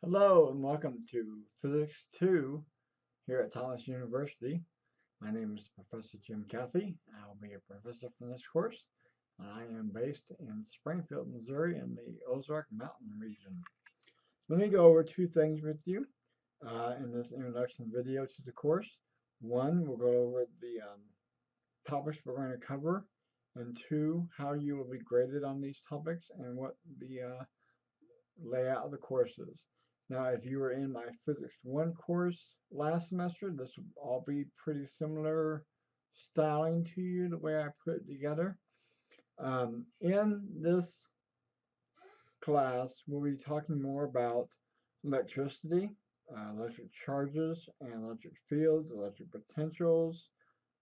Hello and welcome to Physics 2 here at Thomas University. My name is Professor Jim Cathey. I'll be a professor for this course. I am based in Springfield, Missouri in the Ozark Mountain region. Let me go over two things with you in this introduction video to the course. One, we'll go over the topics we're going to cover, and two, how you will be graded on these topics and what the layout of the courses. Now, if you were in my Physics 1 course last semester, this will all be pretty similar styling to you, the way I put it together. In this class, we'll be talking more about electricity, electric charges and electric fields, electric potentials,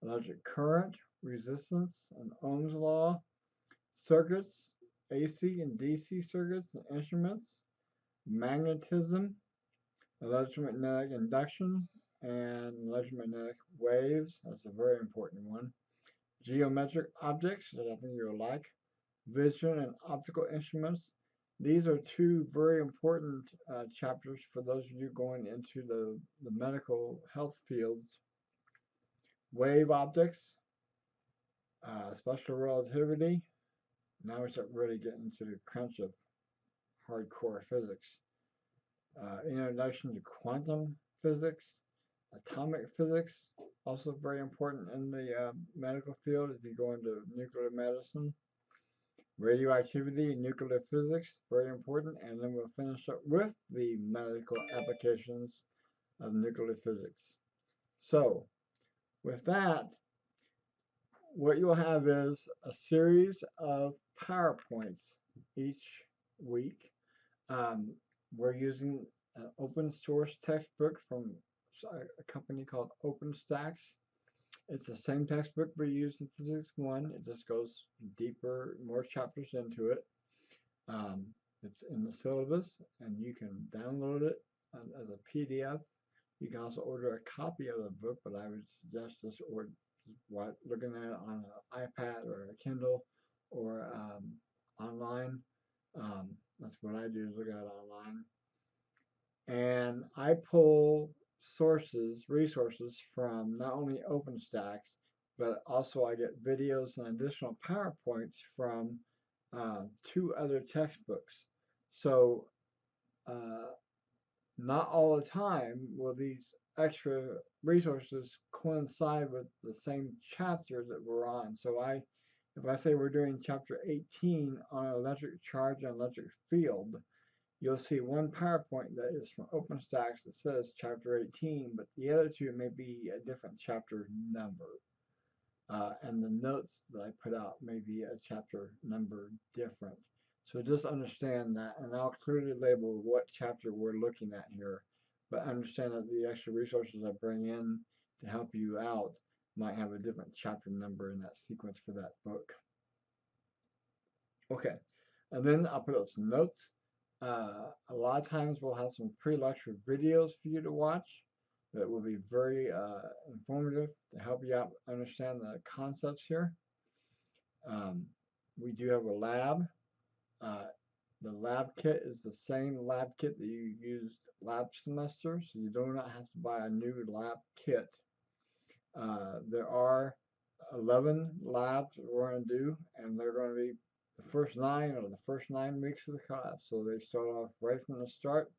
electric current, resistance, and Ohm's law, circuits, AC and DC circuits and instruments, magnetism, electromagnetic induction, and electromagnetic waves. That's a very important one. Geometric objects, that I think you'll like. Vision and optical instruments. These are two very important chapters for those of you going into the medical health fields. Wave optics, special relativity. Now we start really getting into the crunch of hardcore physics. Introduction to quantum physics, atomic physics, also very important in the medical field if you go into nuclear medicine. Radioactivity and nuclear physics, very important. And then we'll finish up with the medical applications of nuclear physics. So, with that, what you'll have is a series of PowerPoints each week. We're using an open source textbook from a company called OpenStax. It's the same textbook we used in Physics 1. It just goes deeper, more chapters into it. It's in the syllabus, and you can download it as a PDF. You can also order a copy of the book, but I would suggest just looking at it on an iPad or a Kindle or online. That's what I do, is look at it online. And I pull resources from not only OpenStax, but also I get videos and additional PowerPoints from two other textbooks. So not all the time will these extra resources coincide with the same chapter that we're on. So if I say we're doing chapter 18 on electric charge and electric field, you'll see one PowerPoint that is from OpenStax that says chapter 18, but the other two may be a different chapter number. And the notes that I put out may be a chapter number different. So just understand that, and I'll clearly label what chapter we're looking at here, but understand that the extra resources I bring in to help you out might have a different chapter number in that sequence for that book. Okay, and then I'll put up some notes. A lot of times we'll have some pre-lecture videos for you to watch that will be very informative to help you out understand the concepts here. We do have a lab. The lab kit is the same lab kit that you used last semester, so you do not have to buy a new lab kit. There are 11 labs that we're going to do, and they're going to be the first 9 weeks of the class. So they start off right from the start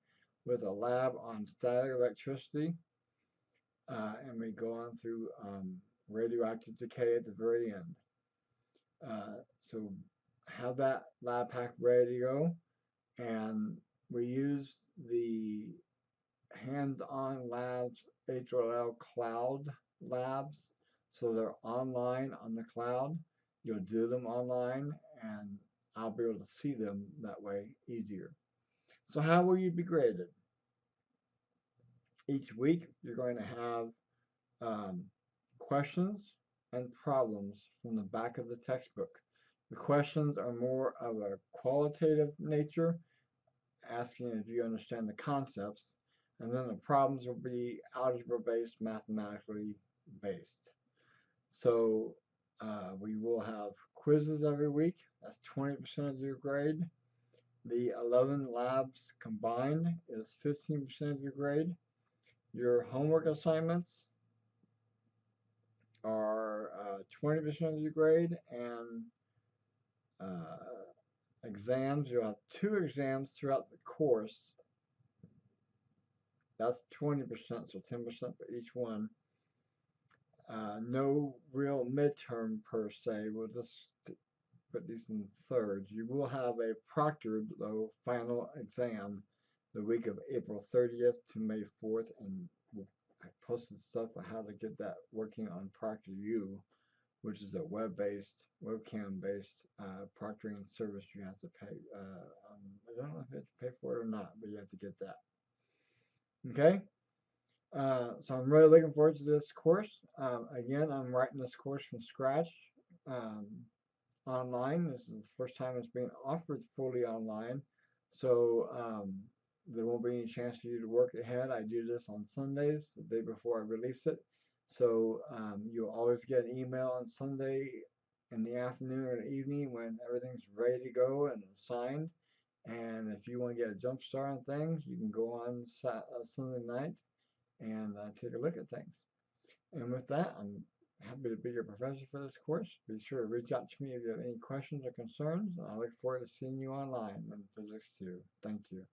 with a lab on static electricity, and we go on through radioactive decay at the very end. So have that lab pack ready to go, and we use the hands-on labs HLL cloud labs, so they're online on the cloud. You'll do them online, and I'll be able to see them that way easier. So how will you be graded? Each week you're going to have questions and problems from the back of the textbook. The questions are more of a qualitative nature, asking if you understand the concepts, and then the problems will be algebra-based, mathematically based. So we will have quizzes every week. That's 20% of your grade. The 11 labs combined is 15% of your grade. Your homework assignments are 20% of your grade, and exams, you'll have 2 exams throughout the course. That's 20%, so 10% for each one. No real midterm per se. We'll just put these in thirds. You will have a proctored, though, final exam the week of April 30th to May 4th, and I posted stuff on how to get that working on ProctorU, which is a web-based, webcam-based proctoring service you have to pay. I don't know if you have to pay for it or not, but you have to get that. Okay? So I'm really looking forward to this course. Again, I'm writing this course from scratch online. This is the first time it's being offered fully online. So there won't be any chance for you to work ahead. I do this on Sundays, the day before I release it. So you'll always get an email on Sunday in the afternoon or the evening when everything's ready to go and assigned. And if you want to get a jump start on things, you can go on Sunday night and take a look at things. And with that, I'm happy to be your professor for this course. Be sure to reach out to me if you have any questions or concerns. I look forward to seeing you online in Physics 2. Thank you.